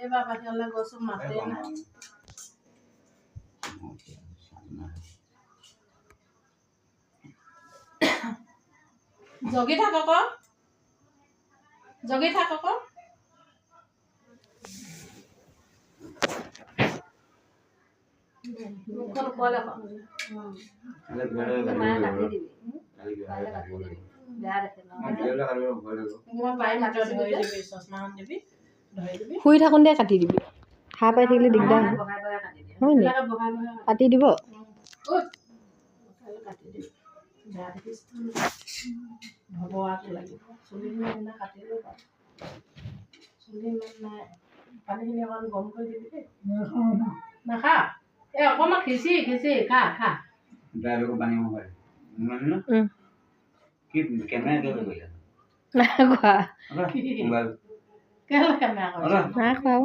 এইবাৰ বাহিৰলৈ গৈছোঁ মাতে নাই জগি থাক আকৌ মুখখন ওপৰলৈ কৰ মায়ে কাটি দিবি বেয়া দেখে শুই থাকোঁতে কাটি দিবি সাৰ পাই থাকিলে দিগদাৰ হয় হয় নি কাটি দিব পানীখিনি অকণ গৰম কৰি দিবি দেই নাখা এই অকণমান খিচি খা নাই খোৱা